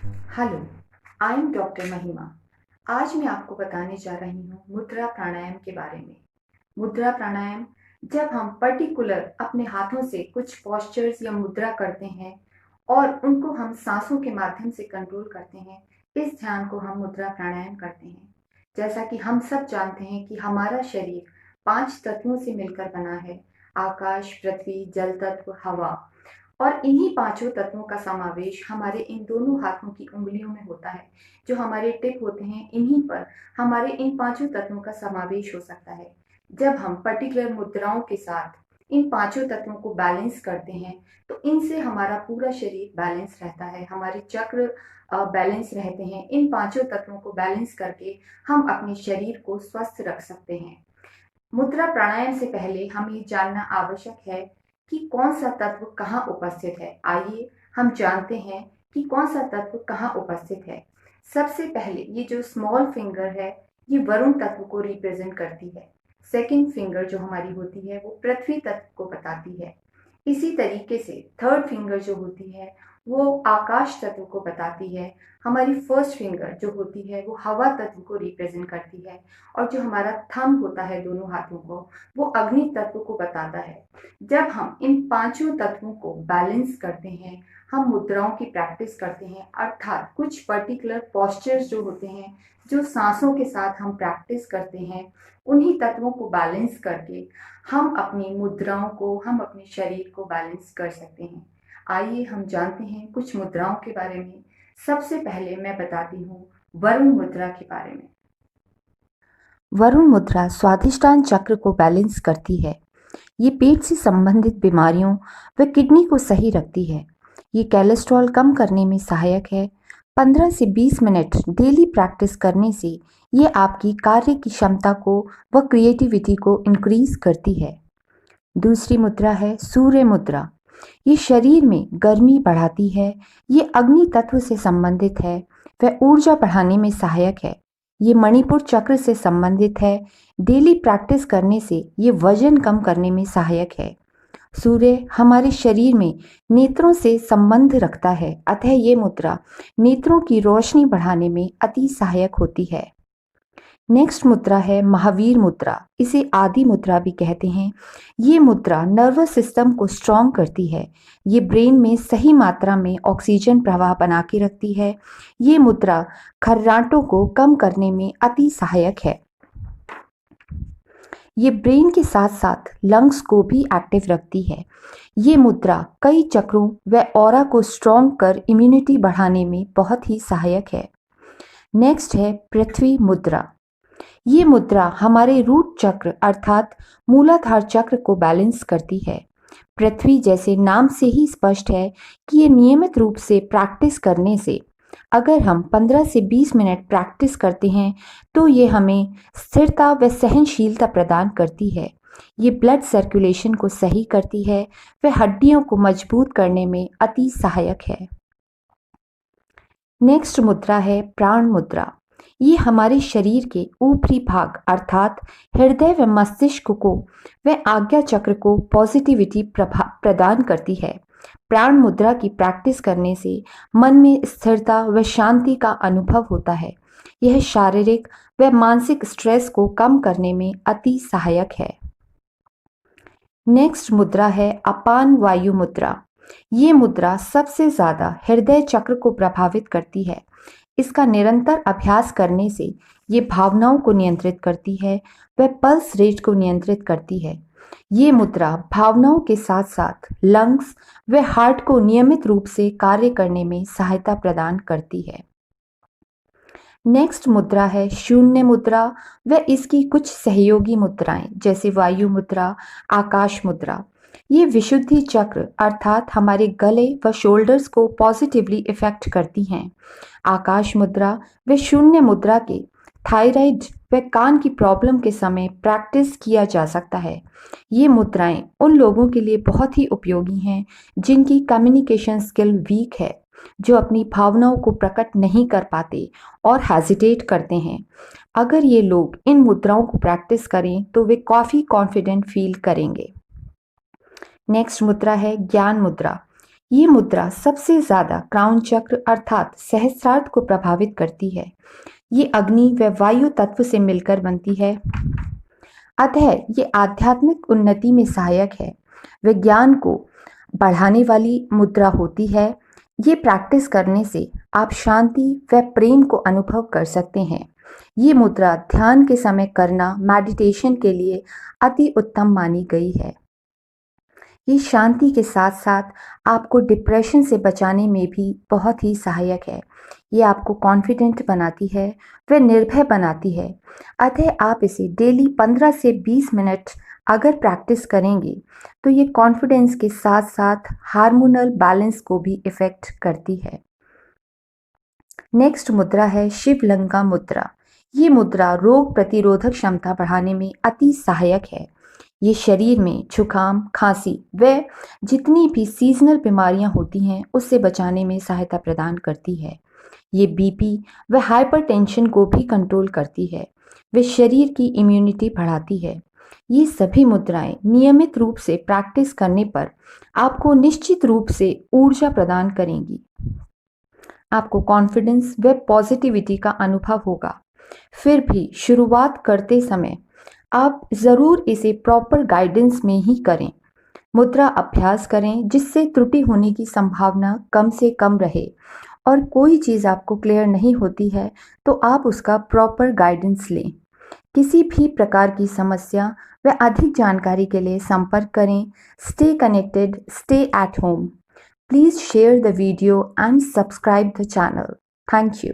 Hello, I am doctor महिमा। आज मैं आपको बताने जा रही हूँ मुद्रा प्राणायाम के बारे में। मुद्रा प्राणायाम जब हम पर्टिकुलर अपने हाथों से कुछ पोस्चर्स या मुद्रा करते हैं और उनको हम सांसों के माध्यम से कंट्रोल करते हैं, इस ध्यान को हम मुद्रा प्राणायाम करते हैं। जैसा कि हम सब जानते हैं कि हमारा शरीर 5 तत्वों से मिलकर बना है: आकाश, पृथ्वी, जल तत्व, हवा। और इन्हीं पांचों तत्वों का समावेश हमारे इन दोनों हाथों की उंगलियों में होता है। जो हमारे टिप होते हैं, इन्हीं पर हमारे इन पांचों तत्वों का समावेश हो सकता है। जब हम पर्टिकुलर मुद्राओं के साथ इन पांचों तत्वों को बैलेंस करते हैं, तो इनसे हमारा पूरा शरीर बैलेंस रहता है, हमारे चक्र बैलेंस रहते हैं। इन पांचों तत्वों को बैलेंस करके हम अपने शरीर को स्वस्थ रख सकते हैं। मुद्रा प्राणायाम से पहले हमें ये जानना आवश्यक है कि कौन सा तत्व कहाँ उपस्थित है। आइए हम जानते हैं कि कौन सा तत्व कहाँ उपस्थित है। सबसे पहले ये जो स्मॉल फिंगर है, ये वरुण तत्व को रिप्रेजेंट करती है। सेकंड फिंगर जो हमारी होती है, वो पृथ्वी तत्व को बताती है। इसी तरीके से थर्ड फिंगर जो होती है, वो आकाश तत्व को बताती है। हमारी फर्स्ट फिंगर जो होती है, वो हवा तत्व को रिप्रेजेंट करती है। और जो हमारा थंब होता है दोनों हाथों को, वो अग्नि तत्व को बताता है। जब हम इन पांचों तत्वों को बैलेंस करते हैं, हम मुद्राओं की प्रैक्टिस करते हैं, अर्थात कुछ पर्टिकुलर पोस्चर्स जो होते हैं, जो सांसों के साथ हम प्रैक्टिस करते हैं, उन्हीं तत्वों को बैलेंस करके हम अपनी मुद्राओं को, हम अपने शरीर को बैलेंस कर सकते हैं। आइए हम जानते हैं कुछ मुद्राओं के बारे में। सबसे पहले मैं बताती हूँ वरुण मुद्रा के बारे में। वरुण मुद्रा स्वादिष्टान चक्र को बैलेंस करती है। ये पेट से संबंधित बीमारियों व किडनी को सही रखती है। ये कोलेस्ट्रॉल कम करने में सहायक है। 15 से 20 मिनट डेली प्रैक्टिस करने से ये आपकी कार्य की क्षमता को व क्रिएटिविटी को इंक्रीज करती है। दूसरी मुद्रा है सूर्य मुद्रा। ये शरीर में गर्मी बढ़ाती है। ये अग्नि तत्व से संबंधित है। वह ऊर्जा बढ़ाने में सहायक है। ये मणिपुर चक्र से संबंधित है। डेली प्रैक्टिस करने से ये वजन कम करने में सहायक है। सूर्य हमारे शरीर में नेत्रों से संबंध रखता है, अतः ये मुद्रा नेत्रों की रोशनी बढ़ाने में अति सहायक होती है। नेक्स्ट मुद्रा है महावीर मुद्रा। इसे आदि मुद्रा भी कहते हैं। ये मुद्रा नर्वस सिस्टम को स्ट्रॉन्ग करती है। ये ब्रेन में सही मात्रा में ऑक्सीजन प्रवाह बना के रखती है। ये मुद्रा खर्राटों को कम करने में अति सहायक है। ये ब्रेन के साथ साथ लंग्स को भी एक्टिव रखती है। ये मुद्रा कई चक्रों व ऑरा को स्ट्रॉन्ग कर इम्यूनिटी बढ़ाने में बहुत ही सहायक है। नेक्स्ट है पृथ्वी मुद्रा। ये मुद्रा हमारे रूट चक्र अर्थात मूलाधार चक्र को बैलेंस करती है। पृथ्वी जैसे नाम से ही स्पष्ट है कि ये नियमित रूप से प्रैक्टिस करने से, अगर हम 15 से 20 मिनट प्रैक्टिस करते हैं, तो ये हमें स्थिरता व सहनशीलता प्रदान करती है। ये ब्लड सर्कुलेशन को सही करती है व हड्डियों को मजबूत करने में अति सहायक है। नेक्स्ट मुद्रा है प्राण मुद्रा। ये हमारे शरीर के ऊपरी भाग अर्थात हृदय व मस्तिष्क को व आज्ञा चक्र को पॉजिटिविटी प्रदान करती है। प्राण मुद्रा की प्रैक्टिस करने से मन में स्थिरता व शांति का अनुभव होता है। यह शारीरिक व मानसिक स्ट्रेस को कम करने में अति सहायक है। नेक्स्ट मुद्रा है अपान वायु मुद्रा। ये मुद्रा सबसे ज्यादा हृदय चक्र को प्रभावित करती है। इसका निरंतर अभ्यास करने से ये भावनाओं को नियंत्रित करती है व पल्स रेट को नियंत्रित करती है। ये मुद्रा भावनाओं के साथ साथ लंग्स व हार्ट को नियमित रूप से कार्य करने में सहायता प्रदान करती है। नेक्स्ट मुद्रा है शून्य मुद्रा व इसकी कुछ सहयोगी मुद्राएं जैसे वायु मुद्रा, आकाश मुद्रा। ये विशुद्धि चक्र अर्थात हमारे गले व शोल्डर्स को पॉजिटिवली इफेक्ट करती हैं। आकाश मुद्रा व शून्य मुद्रा के थायराइड व कान की प्रॉब्लम के समय प्रैक्टिस किया जा सकता है। ये मुद्राएं उन लोगों के लिए बहुत ही उपयोगी हैं जिनकी कम्युनिकेशन स्किल वीक है, जो अपनी भावनाओं को प्रकट नहीं कर पाते और हेजिटेट करते हैं। अगर ये लोग इन मुद्राओं को प्रैक्टिस करें तो वे काफ़ी कॉन्फिडेंट फील करेंगे। नेक्स्ट मुद्रा है ज्ञान मुद्रा। ये मुद्रा सबसे ज्यादा क्राउन चक्र अर्थात सहस्त्रार्थ को प्रभावित करती है। ये अग्नि व वायु तत्व से मिलकर बनती है, अतः ये आध्यात्मिक उन्नति में सहायक है। विज्ञान को बढ़ाने वाली मुद्रा होती है। ये प्रैक्टिस करने से आप शांति व प्रेम को अनुभव कर सकते हैं। ये मुद्रा ध्यान के समय करना मेडिटेशन के लिए अति उत्तम मानी गई है। ये शांति के साथ साथ आपको डिप्रेशन से बचाने में भी बहुत ही सहायक है। ये आपको कॉन्फिडेंट बनाती है व निर्भय बनाती है। अतः आप इसे डेली 15 से 20 मिनट अगर प्रैक्टिस करेंगे तो ये कॉन्फिडेंस के साथ साथ हार्मोनल बैलेंस को भी इफेक्ट करती है। नेक्स्ट मुद्रा है शिवलिंगा मुद्रा। ये मुद्रा रोग प्रतिरोधक क्षमता बढ़ाने में अति सहायक है। ये शरीर में जुकाम, खांसी व जितनी भी सीजनल बीमारियां होती हैं उससे बचाने में सहायता प्रदान करती है। ये बीपी व हाइपरटेंशन को भी कंट्रोल करती है व शरीर की इम्यूनिटी बढ़ाती है। ये सभी मुद्राएं नियमित रूप से प्रैक्टिस करने पर आपको निश्चित रूप से ऊर्जा प्रदान करेंगी। आपको कॉन्फिडेंस व पॉजिटिविटी का अनुभव होगा। फिर भी शुरुआत करते समय आप ज़रूर इसे प्रॉपर गाइडेंस में ही करें। मुद्रा अभ्यास करें जिससे त्रुटि होने की संभावना कम से कम रहे, और कोई चीज़ आपको क्लियर नहीं होती है तो आप उसका प्रॉपर गाइडेंस लें। किसी भी प्रकार की समस्या व अधिक जानकारी के लिए संपर्क करें। Stay connected, stay at home. Please share the video and subscribe the channel. Thank you.